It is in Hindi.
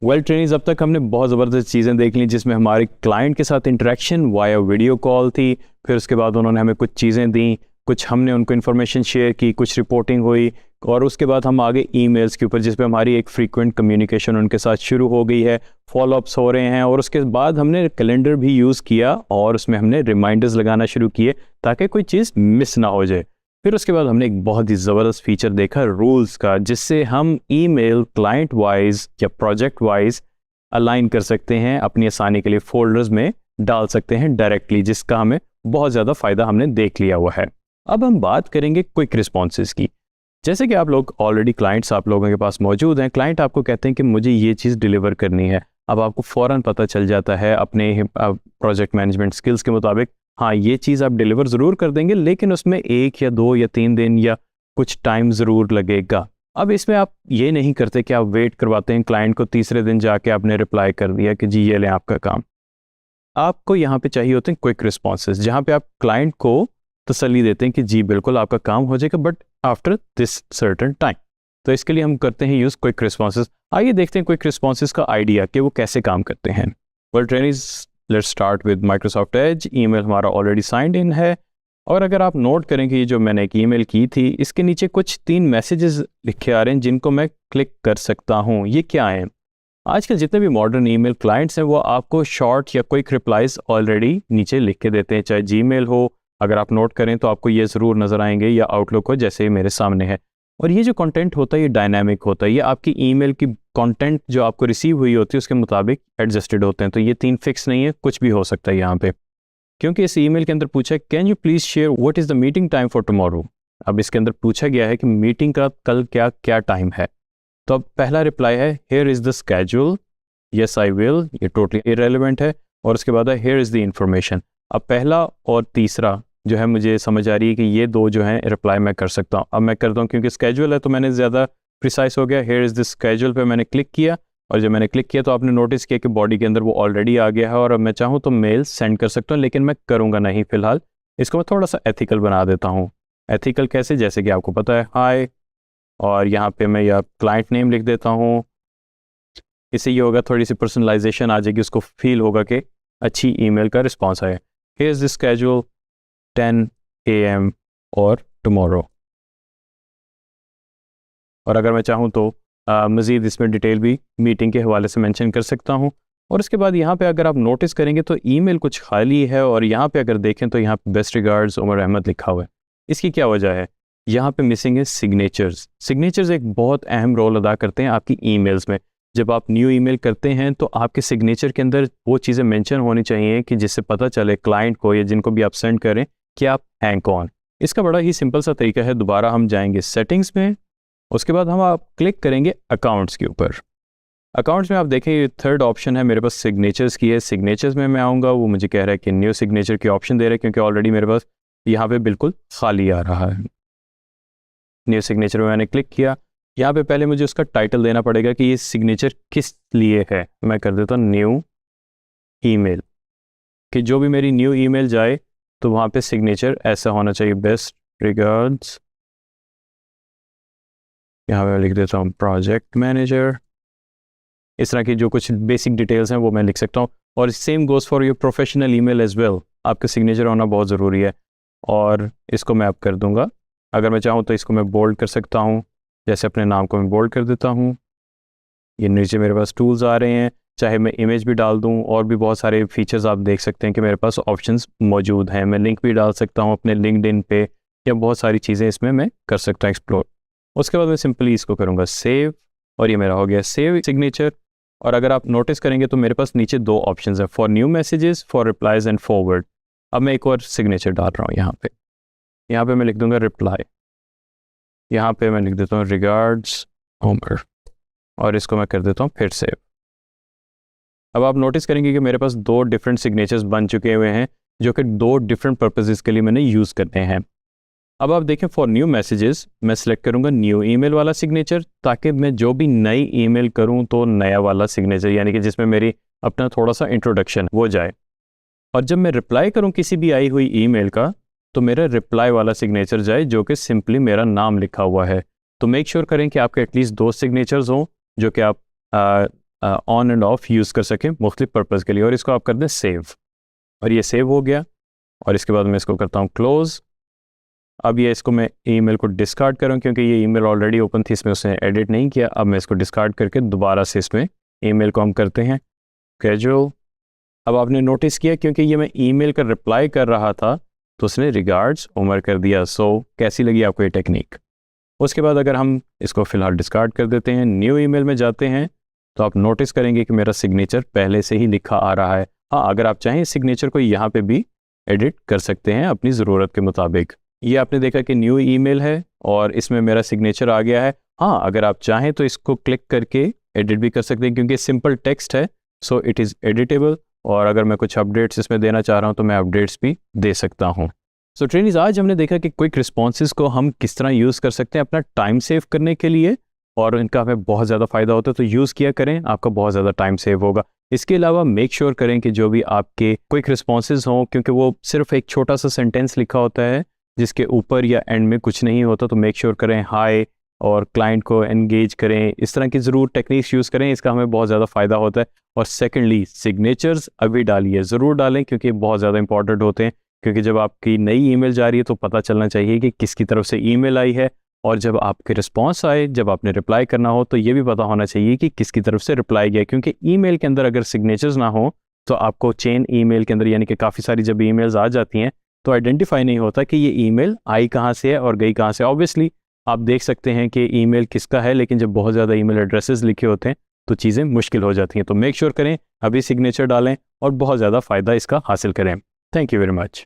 ट्रेनिंग्स अब तक हमने बहुत ज़बरदस्त चीज़ें देख ली, जिसमें हमारे क्लाइंट के साथ इंटरेक्शन वाया वीडियो कॉल थी। फिर उसके बाद उन्होंने हमें कुछ चीज़ें दी, कुछ हमने उनको इन्फॉर्मेशन शेयर की, कुछ रिपोर्टिंग हुई, और उसके बाद हम आगे ईमेल्स के ऊपर, जिस पे हमारी एक फ्रीक्वेंट कम्युनिकेशन उनके साथ शुरू हो गई है, फॉलोअप्स हो रहे हैं। और उसके बाद हमने कैलेंडर भी यूज़ किया और उसमें हमने रिमाइंडर्स लगाना शुरू किए ताकि कोई चीज़ मिस ना हो जाए। फिर उसके बाद हमने एक बहुत ही ज़बरदस्त फीचर देखा रूल्स का, जिससे हम ईमेल क्लाइंट वाइज या प्रोजेक्ट वाइज अलाइन कर सकते हैं, अपनी आसानी के लिए फोल्डर्स में डाल सकते हैं डायरेक्टली, जिसका हमें बहुत ज़्यादा फ़ायदा हमने देख लिया हुआ है। अब हम बात करेंगे क्विक रिस्पॉन्सेज की। जैसे कि आप लोग ऑलरेडी क्लाइंट्स आप लोगों के पास मौजूद हैं, क्लाइंट आपको कहते हैं कि मुझे ये चीज़ डिलीवर करनी है। अब आपको फ़ौरन पता चल जाता है अपने प्रोजेक्ट मैनेजमेंट स्किल्स के मुताबिक, हाँ ये चीज़ आप डिलीवर ज़रूर कर देंगे, लेकिन उसमें 1 या 2 या 3 दिन या कुछ टाइम ज़रूर लगेगा। अब इसमें आप ये नहीं करते कि आप वेट करवाते हैं क्लाइंट को, तीसरे दिन जाके आपने रिप्लाई कर दिया कि जी ये लें आपका काम। आपको यहाँ पे चाहिए होते हैं क्विक रिस्पॉन्सेज, जहाँ पे आप क्लाइंट को तसल्ली देते हैं कि जी बिल्कुल आपका काम हो जाएगा, but after this certain time. तो इसके लिए हम करते हैं यूज़ क्विक रिस्पॉन्सेज। आइए देखते हैं क्विक रिस्पॉन्सेज का आइडिया कि वो कैसे काम करते हैं। Well trainings, let's start with Microsoft Edge. Email हमारा ऑलरेडी साइंड इन है, और अगर आप नोट करें कि ये जो मैंने एक ईमेल की थी, इसके नीचे कुछ 3 मैसेजेस लिखे आ रहे हैं जिनको मैं क्लिक कर सकता हूँ। ये क्या है? आजकल जितने भी मॉडर्न ईमेल क्लाइंट्स हैं वो आपको शॉर्ट या क्विक रिप्लाइज ऑलरेडी नीचे लिख के देते हैं, चाहे जीमेल हो, अगर आप नोट करें तो आपको ये ज़रूर नज़र आएंगे, या आउटलुक हो जैसे मेरे सामने है। और ये जो कंटेंट होता है ये डायनामिक होता है, ये आपकी ईमेल की कंटेंट जो आपको रिसीव हुई होती है उसके मुताबिक एडजस्टेड होते हैं। तो ये 3 फिक्स नहीं है, कुछ भी हो सकता है यहाँ पे, क्योंकि इस ईमेल के अंदर पूछा है can you please share what is the meeting time for tomorrow. अब इसके अंदर पूछा गया है कि मीटिंग का कल क्या क्या टाइम है। तो अब पहला रिप्लाई है here is the schedule, yes I will, ये टोटली इररेलेवेंट है। और उसके बाद है हियर इज़ द इंफॉर्मेशन। अब पहला और तीसरा जो है मुझे समझ आ रही है कि ये 2 जो हैं रिप्लाई मैं कर सकता हूँ। अब मैं करता हूँ, क्योंकि स्केड्यूल है तो मैंने ज़्यादा प्रिसाइज हो गया। हियर इज़ द स्केड्यूल पे मैंने क्लिक किया, और जब मैंने क्लिक किया तो आपने नोटिस किया कि बॉडी के अंदर वो ऑलरेडी आ गया है। और अब मैं चाहूँ तो मेल सेंड कर सकता हूँ, लेकिन मैं करूँगा नहीं फ़िलहाल। इसको मैं थोड़ा सा एथिकल बना देता हूँ। एथिकल कैसे? जैसे कि आपको पता है हाय, और यहाँ पे मैं या क्लाइंट नेम लिख देता हूँ। इससे ये होगा थोड़ी सी पर्सनलाइजेशन आ जाएगी, उसको फील होगा कि अच्छी ईमेल का रिस्पॉन्स आया। Here is the schedule 10 AM और टुमारो। और अगर मैं चाहूँ तो मज़ीद इसमें डिटेल भी मीटिंग के हवाले से मेंशन कर सकता हूँ। और उसके बाद यहाँ पे अगर आप नोटिस करेंगे तो ईमेल कुछ खाली है, और यहाँ पे अगर देखें तो यहाँ पे बेस्ट रिगार्ड्स उमर अहमद लिखा हुआ है। इसकी क्या वजह है? यहाँ पे मिसिंग है सिग्नेचर्स। सिग्नेचर्स एक बहुत अहम रोल अदा करते हैं आपकी ईमेल्स में। जब आप न्यू ईमेल करते हैं तो आपके सिग्नेचर के अंदर वो चीज़ें मेंशन होनी चाहिए कि जिससे पता चले क्लाइंट को या जिनको भी आप सेंड करें कि आप हैं कौन। इसका बड़ा ही सिंपल सा तरीका है। दोबारा हम जाएंगे सेटिंग्स में, उसके बाद हम आप क्लिक करेंगे अकाउंट्स के ऊपर। अकाउंट्स में आप देखें ये 3rd ऑप्शन है मेरे पास, सिग्नेचर्स की है। सिग्नेचर्स में मैं आऊँगा, वो मुझे कह रहा है कि न्यू सिग्नेचर की ऑप्शन दे रहा है, क्योंकि ऑलरेडी मेरे पास यहाँ पे बिल्कुल खाली आ रहा है। न्यू सिग्नेचर में मैंने क्लिक किया। यहाँ पे पहले मुझे उसका टाइटल देना पड़ेगा कि ये सिग्नेचर किस लिए है। मैं कर देता हूँ न्यू ईमेल, कि जो भी मेरी न्यू ईमेल जाए तो वहाँ पे सिग्नेचर ऐसा होना चाहिए, बेस्ट रिगार्ड्स। यहाँ पे मैं लिख देता हूँ प्रोजेक्ट मैनेजर। इस तरह की जो कुछ बेसिक डिटेल्स हैं वो मैं लिख सकता हूँ। और same goes for your professional email as well, आपका सिग्नेचर होना बहुत ज़रूरी है। और इसको मैं अब कर दूँगा, अगर मैं चाहूँ तो इसको मैं बोल्ड कर सकता हूँ, जैसे अपने नाम को मैं बोल्ड कर देता हूँ। ये नीचे मेरे पास टूल्स आ रहे हैं, चाहे मैं इमेज भी डाल दूं, और भी बहुत सारे फीचर्स आप देख सकते हैं कि मेरे पास ऑप्शंस मौजूद हैं। मैं लिंक भी डाल सकता हूं अपने लिंक्डइन पे, या बहुत सारी चीज़ें इसमें मैं कर सकता हूं एक्सप्लोर। उसके बाद मैं सिंपली इसको करूंगा सेव, और ये मेरा हो गया सेव सिग्नेचर। और अगर आप नोटिस करेंगे तो मेरे पास नीचे 2 ऑप्शंस हैं, for new messages, for replies and forward. अब मैं एक और सिग्नेचर डाल रहा हूँ यहाँ पे मैं लिख दूंगा रिप्लाई। यहाँ पे मैं लिख देता हूँ रिगार्ड्स उमर, और इसको मैं कर देता हूँ फिर सेव। अब आप नोटिस करेंगे कि मेरे पास 2 डिफरेंट सिग्नेचर्स बन चुके हुए हैं, जो कि 2 डिफरेंट पर्पसेस के लिए मैंने यूज़ करने हैं। अब आप देखें फॉर न्यू मैसेजेस मैं सिलेक्ट करूँगा न्यू ईमेल वाला सिग्नेचर, ताकि मैं जो भी नई ईमेल करूँ तो नया वाला सिग्नेचर, यानी कि जिसमें मेरी अपना थोड़ा सा इंट्रोडक्शन वो जाए। और जब मैं रिप्लाई करूँ किसी भी आई हुई ईमेल का, तो मेरा रिप्लाई वाला सिग्नेचर जाए जो कि सिंपली मेरा नाम लिखा हुआ है। तो मेक श्योर करें कि आपके एटलीस्ट 2 सिग्नेचर्स हों, जो कि आप ऑन एंड ऑफ यूज़ कर सकें मुख्तलिफ पर्पज़ के लिए। और इसको आप कर दें सेव, और ये सेव हो गया। और इसके बाद मैं इसको करता हूँ क्लोज़। अब ये इसको मैं ईमेल को डिस्कार्ड करूँ क्योंकि ये ईमेल ऑलरेडी ओपन थी, इसमें उसने एडिट नहीं किया। अब मैं इसको डिस्कार्ड करके दोबारा से इसमें ईमेल को हम करते हैं कैजुअल। अब आपने नोटिस किया क्योंकि ये मैं ईमेल का रिप्लाई कर रहा था तो उसने रिगार्ड्स उमर कर दिया। सो कैसी लगी आपको ये टेक्निक? उसके बाद अगर हम इसको फ़िलहाल डिस्कार्ड कर देते हैं, न्यू ईमेल में जाते हैं, तो आप नोटिस करेंगे कि मेरा सिग्नेचर पहले से ही लिखा आ रहा है। हाँ, अगर आप चाहें सिग्नेचर को यहाँ पे भी एडिट कर सकते हैं अपनी ज़रूरत के मुताबिक। ये आपने देखा कि न्यू ईमेल है और इसमें मेरा सिग्नेचर आ गया है। हाँ, अगर आप चाहें तो इसको क्लिक करके एडिट भी कर सकते हैं क्योंकि सिंपल टेक्स्ट है, सो इट इज़ एडिटेबल। और अगर मैं कुछ अपडेट्स इसमें देना चाह रहा हूँ तो मैं अपडेट्स भी दे सकता हूँ। सो ट्रेनिज, आज हमने देखा कि क्विक रिस्पॉन्सेज को हम किस तरह यूज़ कर सकते हैं अपना टाइम सेव करने के लिए, और इनका हमें बहुत ज़्यादा फ़ायदा होता है। तो यूज़ किया करें, आपका बहुत ज़्यादा टाइम सेव होगा। इसके अलावा मेक श्योर करें कि जो भी आपके क्विक रिस्पॉन्सेज हों, क्योंकि वो सिर्फ एक छोटा सा सेंटेंस लिखा होता है जिसके ऊपर या एंड में कुछ नहीं होता, तो मेक श्योर करें हाय और क्लाइंट को एंगेज करें। इस तरह की ज़रूर टेक्निक्स यूज़ करें, इसका हमें बहुत ज़्यादा फ़ायदा होता है। और सेकेंडली, सिग्नेचर्स अभी डालिए, ज़रूर डालें क्योंकि बहुत ज़्यादा इंपॉर्टेंट होते हैं। क्योंकि जब आपकी नई ईमेल जा रही है तो पता चलना चाहिए कि किसकी तरफ से ईमेल आई है, और जब आपके रिस्पॉन्स आए, जब आपने रिप्लाई करना हो, तो ये भी पता होना चाहिए कि किसकी तरफ से रिप्लाई गया। क्योंकि ईमेल के अंदर अगर सिग्नेचर्स ना हो तो आपको चेन ईमेल के अंदर, यानी कि काफ़ी सारी जब ईमेल्स आ जाती हैं तो आइडेंटिफाई नहीं होता कि ये ईमेल आई कहाँ से है और गई कहाँ से। ऑब्वियसली आप देख सकते हैं कि ईमेल किसका है, लेकिन जब बहुत ज़्यादा ईमेल एड्रेसेस लिखे होते हैं तो चीज़ें मुश्किल हो जाती हैं। तो मेक श्योर करें अभी सिग्नेचर डालें और बहुत ज़्यादा फ़ायदा इसका हासिल करें। Thank you very much.